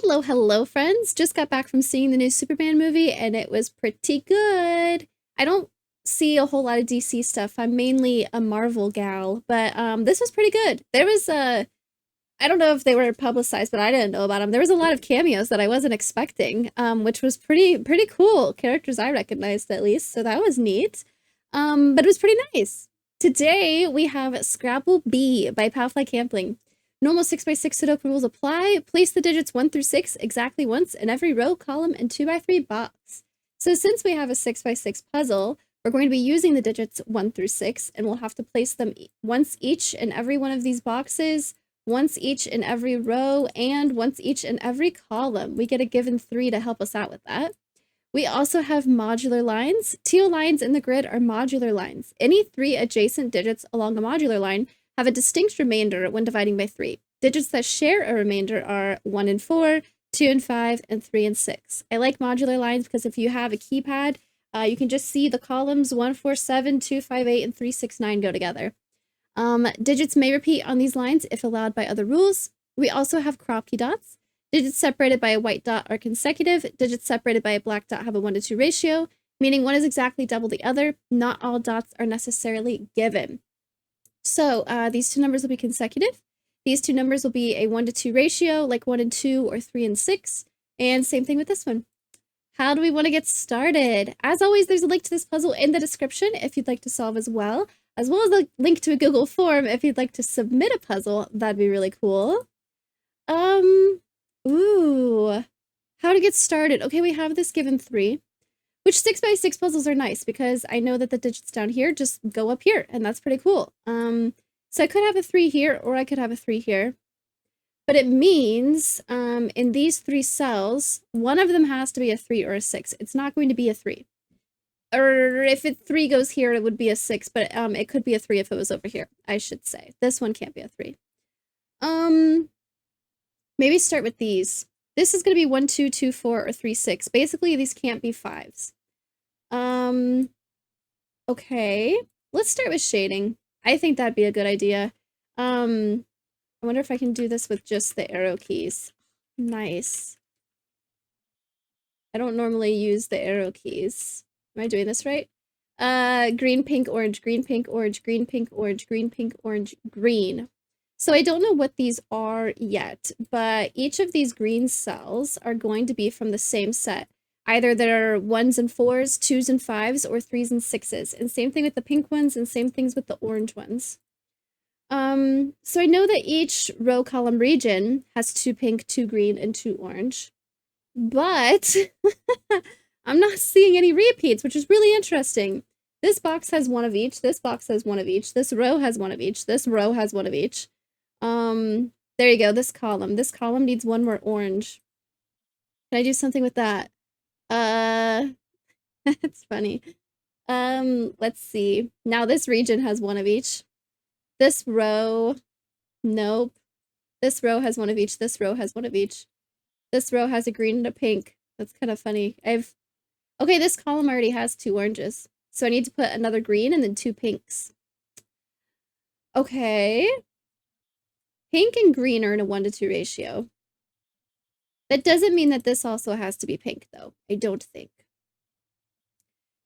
Hello, hello, friends. Just got back from seeing the new Superman movie, and it was pretty good. I don't see a whole lot of DC stuff. I'm mainly a Marvel gal, but this was pretty good. There was I don't know if they were publicized, but I didn't know about them. There was a lot of cameos that I wasn't expecting, which was pretty cool. Characters I recognized at least, so that was neat. But it was pretty nice. Today we have Scrabble B by Palfly Kampling. Normal 6x6 Sudoku rules apply. Place the digits 1 through 6 exactly once in every row, column, and 2x3 box. So since we have a 6x6 puzzle, we're going to be using the digits 1 through 6, and we'll have to place them once each in every one of these boxes, once each in every row, and once each in every column. We get a given 3 to help us out with that. We also have modular lines. Teal lines in the grid are modular lines. Any 3 adjacent digits along a modular line have a distinct remainder when dividing by 3. Digits that share a remainder are 1 and 4, 2 and 5, and 3 and 6. I like modular lines because if you have a keypad, you can just see the columns 1, 4, 7, 2, 5, 8, and 3, 6, 9 go together. Digits may repeat on these lines if allowed by other rules. We also have Kropke dots. Digits separated by a white dot are consecutive. Digits separated by a black dot have a 1-to-2 ratio, meaning one is exactly double the other. Not all dots are necessarily given. So these two numbers will be consecutive. These two numbers will be a 1-to-2 ratio, like 1 and 2 or 3 and 6. And same thing with this one. How do we want to get started? As always, there's a link to this puzzle in the description if you'd like to solve as well as a link to a Google form if you'd like to submit a puzzle. That'd be really cool. Ooh, how to get started. Okay, we have this given 3, which 6x6 puzzles are nice because I know that the digits down here just go up here, and that's pretty cool. So I could have a 3 here, or I could have a 3 here. But it means in these 3 cells, one of them has to be a 3 or a 6. It's not going to be a 3. Or if 3 goes here, it would be a 6, but it could be a 3 if it was over here, I should say. This one can't be a 3. Maybe start with these. This is going to be 1, 2, 2, 4, or 3, 6. Basically, these can't be 5s. Okay. Let's start with shading. I think that'd be a good idea. I wonder if I can do this with just the arrow keys. Nice. I don't normally use the arrow keys. Am I doing this right? Green, pink, orange, green, pink, orange, green, pink, orange, green, pink, orange, green. So I don't know what these are yet, but each of these green cells are going to be from the same set. Either they're 1s and 4s, 2s and 5s, or 3s and 6s. And same thing with the pink ones, and same things with the orange ones. So I know that each row column region has 2 pink, 2 green, and 2 orange. But I'm not seeing any repeats, which is really interesting. This box has 1 of each, this box has 1 of each, this row has 1 of each, this row has 1 of each. There you go, this column. This column needs 1 more orange. Can I do something with that? That's funny. Let's see. Now this region has 1 of each. This row, nope. This row has 1 of each. This row has 1 of each. This row has a green and a pink. That's kind of funny. Okay, this column already has 2 oranges. So I need to put another green and then 2 pinks. Okay. Pink and green are in a 1-to-2 ratio. That doesn't mean that this also has to be pink, though. I don't think.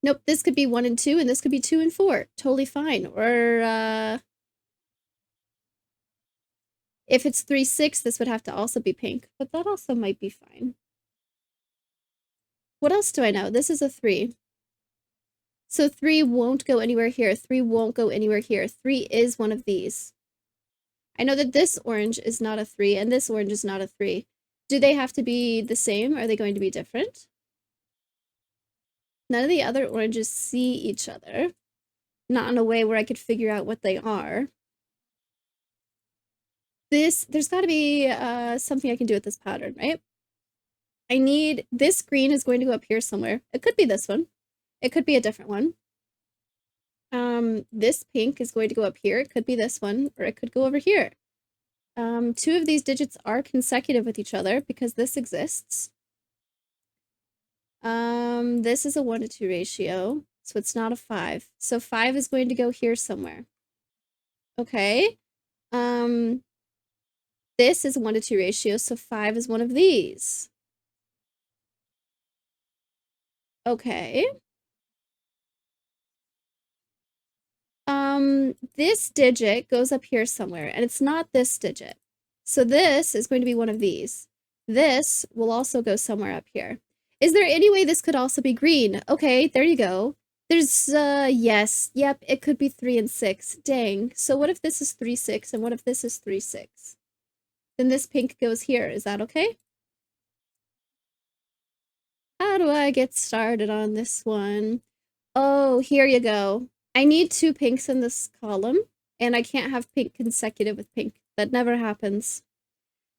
Nope, this could be 1 and 2, and this could be 2 and 4. Totally fine. Or, if it's 3, 6, this would have to also be pink, but that also might be fine. What else do I know? This is a 3. So 3 won't go anywhere here. 3 won't go anywhere here. 3 is one of these. I know that this orange is not a 3, and this orange is not a 3. Do they have to be the same? Are they going to be different? None of the other oranges see each other. Not in a way where I could figure out what they are. There's got to be something I can do with this pattern, right? I need, this green is going to go up here somewhere. It could be this one. It could be a different one. This pink is going to go up here. It could be this one, or it could go over here. 2 of these digits are consecutive with each other because this exists. This is a 1-to-2 ratio, so it's not a 5. So 5 is going to go here somewhere. Okay. This is 1-to-2 ratio, so 5 is one of these. Okay. This digit goes up here somewhere, and it's not this digit. So this is going to be one of these. This will also go somewhere up here. Is there any way this could also be green? Okay, there you go. There's, yes, yep, it could be 3 and 6. Dang. So what if this is 3, 6, and what if this is 3, 6? Then this pink goes here. Is that okay? How do I get started on this one? Oh, here you go. I need 2 pinks in this column, and I can't have pink consecutive with pink. That never happens.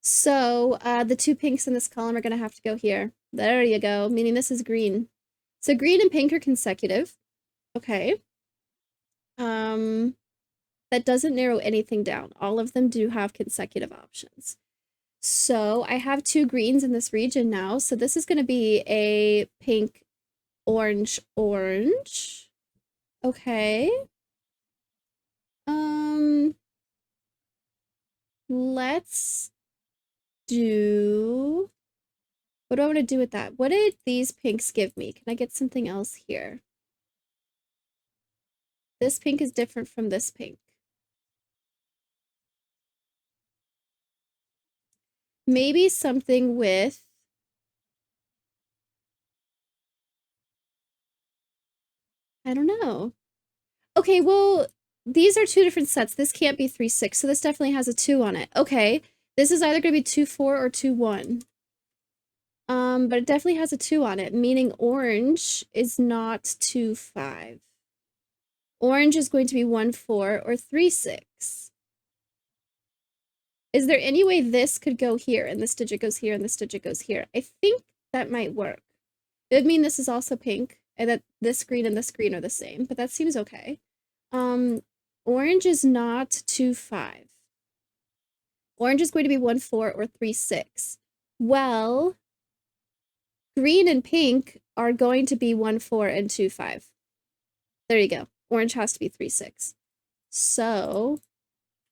So, the 2 pinks in this column are gonna have to go here. There you go, meaning this is green. So green and pink are consecutive. Okay. That doesn't narrow anything down. All of them do have consecutive options. So I have 2 greens in this region now. So this is gonna be a pink, orange, orange. Okay. Let's do... What do I want to do with that? What did these pinks give me? Can I get something else here? This pink is different from this pink. Maybe something with... I don't know. Okay, well, these are 2 different sets. This can't be 3, 6, so this definitely has a 2 on it. Okay, this is either going to be 2, 4 or 2, 1. But it definitely has a 2 on it, meaning orange is not 2, 5. Orange is going to be 1, 4 or 3, 6. Is there any way this could go here and this digit goes here and this digit goes here? I think that might work. It would mean this is also pink and that this green and this green are the same, but that seems okay. Orange is not 2, 5. Orange is going to be 1, 4 or 3, 6. Well, green and pink are going to be 1, 4 and 2, 5. There you go. Orange has to be 3, 6. So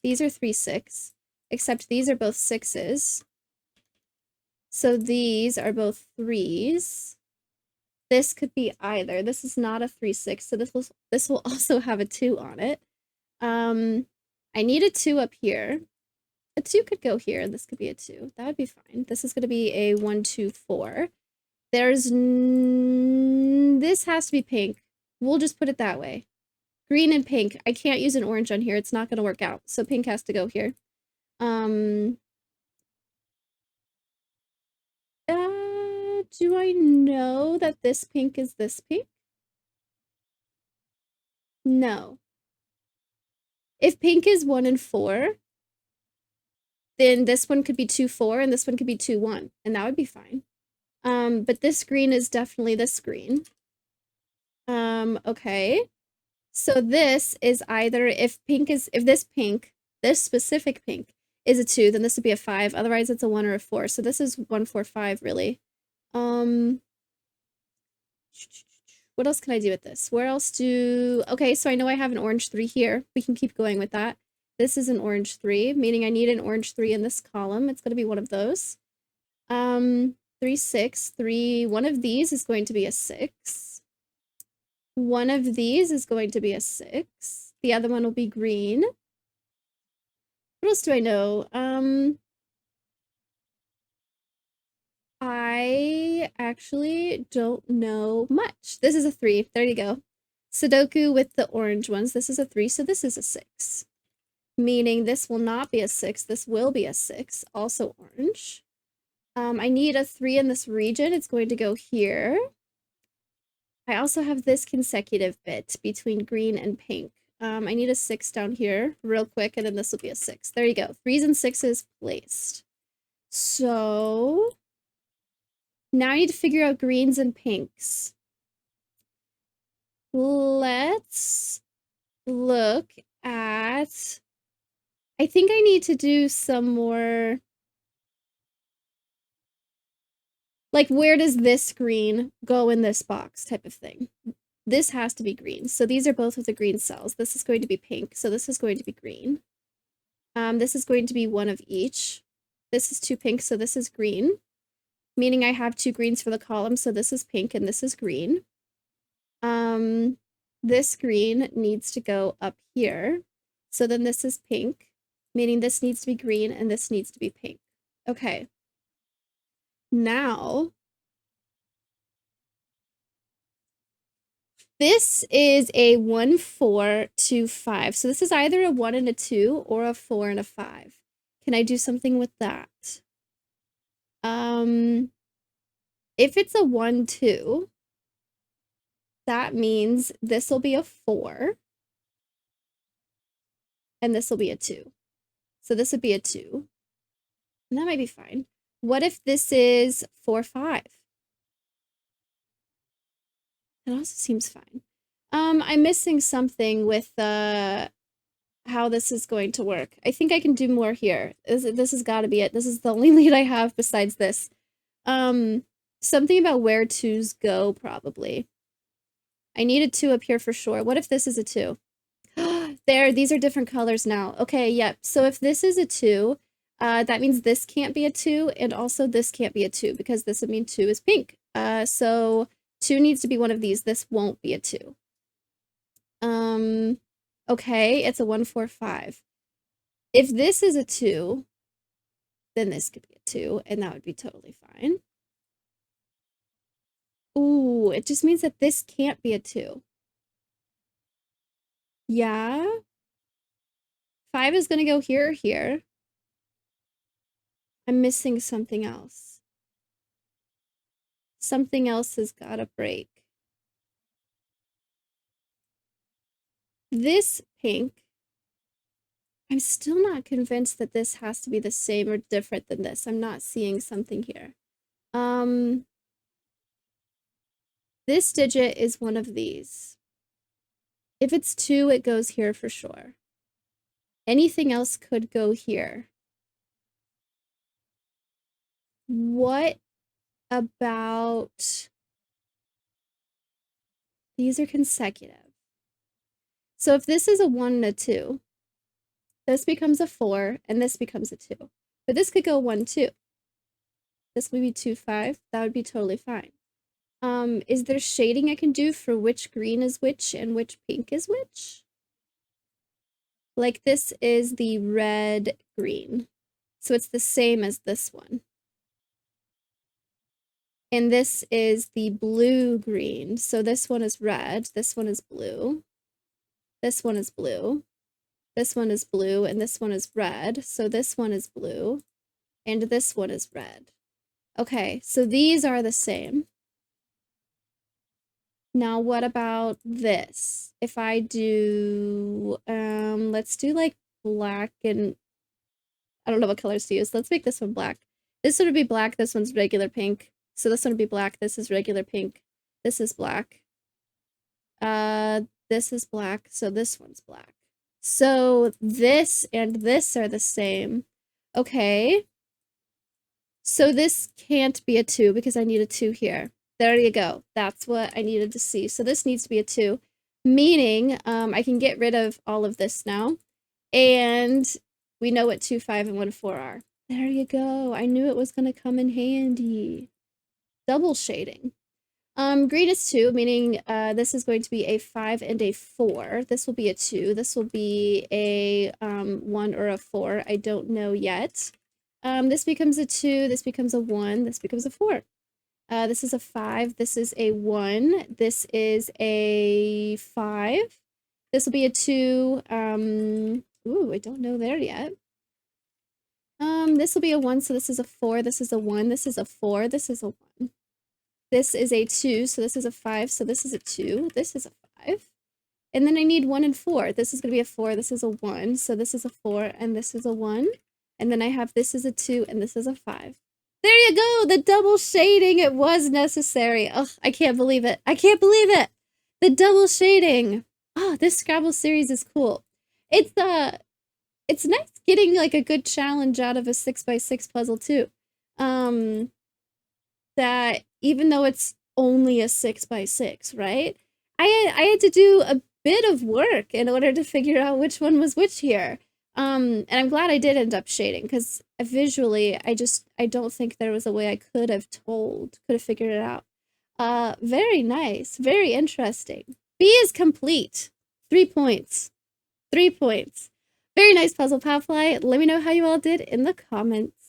these are 3, 6. Except these are both 6s. So these are both 3s. This could be either. This is not a 3, 6, so this will also have a 2 on it. I need a 2 up here. A 2 could go here, and this could be a 2. That would be fine. This is going to be a 1, 2, 4. This has to be pink. We'll just put it that way. Green and pink. I can't use an orange on here. It's not going to work out. So pink has to go here. Do I know that this pink is this pink? No. If pink is 1 and 4, then this one could be 2, 4, and this one could be 2, 1, and that would be fine. But this green is definitely this green. Okay. So this is either, if this specific pink is a 2, then this would be a 5. Otherwise, it's a 1 or a 4. So this is 1, 4, 5, really. What else can I do with this? Where else do... Okay, so I know I have an orange 3 here. We can keep going with that. This is an orange 3, meaning I need an orange 3 in this column. It's going to be one of those. 3, 6, 3. One of these is going to be a 6. One of these is going to be a 6. The other one will be green. What else do I know? I actually don't know much. This is a 3. There you go. Sudoku with the orange ones. This is a 3, so this is a 6. Meaning this will not be a 6. This will be a 6. Also orange. I need a 3 in this region. It's going to go here. I also have this consecutive bit between green and pink. I need a 6 down here real quick, and then this will be a 6. There you go. 3s and 6s placed. So now I need to figure out greens and pinks. Let's look at... I think I need to do some more... Like, where does this green go in this box type of thing? This has to be green. So these are both of the green cells. This is going to be pink. So this is going to be green. This is going to be one of each. This is 2 pink, so this is green. Meaning I have 2 greens for the column, so this is pink and this is green. This green needs to go up here. So then this is pink, meaning this needs to be green and this needs to be pink. Okay. Now, this is a 1, 4, 2, 5. So this is either a 1 and a 2 or a 4 and a 5. Can I do something with that? If it's a 1, 2, that means this will be a 4 and this will be a 2. So this would be a 2. And that might be fine. What if this is 4, 5? That also seems fine. I'm missing something with how this is going to work. I think I can do more here. This has got to be it. This is the only lead I have besides this. Something about where 2s go, probably. I need a 2 up here for sure. What if this is a 2? There, these are different colors now. Okay, yep. So if this is a 2, that means this can't be a 2, and also this can't be a 2, because this would mean 2 is pink. So 2 needs to be one of these. This won't be a 2. Okay, it's a 1, 4, 5. If this is a 2, then this could be a 2, and that would be totally fine. Ooh, it just means that this can't be a 2. Yeah? 5 is gonna go here or here. I'm missing something else. Something else has gotta break. This pink, I'm still not convinced that this has to be the same or different than this. I'm not seeing something here. This digit is one of these. If it's 2, it goes here for sure. Anything else could go here. What about... These are consecutive. So if this is a 1 and a 2, this becomes a 4, and this becomes a 2. But this could go 1, 2. This would be 2, 5. That would be totally fine. Is there shading I can do for which green is which and which pink is which? Like this is the red green. So it's the same as this one. And this is the blue green. So this one is red, this one is blue. This one is blue. This one is blue, and this one is red. So this one is blue, and this one is red. Okay, so these are the same. Now, what about this? If I do, let's do like black and I don't know what colors to use. Let's make this one black. This one would be black. This one's regular pink. So this one would be black. This is regular pink. This is black. This is black. So this one's black. So this and this are the same. Okay. So this can't be a 2 because I need a 2 here. There you go. That's what I needed to see. So this needs to be a 2, meaning I can get rid of all of this now. And we know what 2, 5, and 1, 4 are. There you go. I knew it was going to come in handy. Double shading. Green is 2, meaning this is going to be a 5 and a 4. This will be a 2. This will be a 1 or a 4. I don't know yet. This becomes a 2. This becomes a 1. This becomes a 4. This is a 5. This is a 1. This is a 5. This will be a 2. Ooh, I don't know there yet. This will be a 1, so this is a 4. This is a 1. This is a 4. This is a 1. This is a 2, so this is a 5. So this is a 2. This is a 5. And then I need 1 and 4. This is going to be a 4. This is a 1. So this is a 4, and this is a 1. And then I have this is a 2, and this is a 5. There you go! The double shading! It was necessary. Oh, I can't believe it. I can't believe it! The double shading! Oh, this Scrabble series is cool. It's nice getting like a good challenge out of a 6x6 puzzle too. That even though it's only a 6x6, right? I had to do a bit of work in order to figure out which one was which here. And I'm glad I did end up shading because visually, I don't think there was a way I could have figured it out. Very nice, very interesting. B is complete. 3 points. 3 points. Very nice puzzle, Palfly. Let me know how you all did in the comments.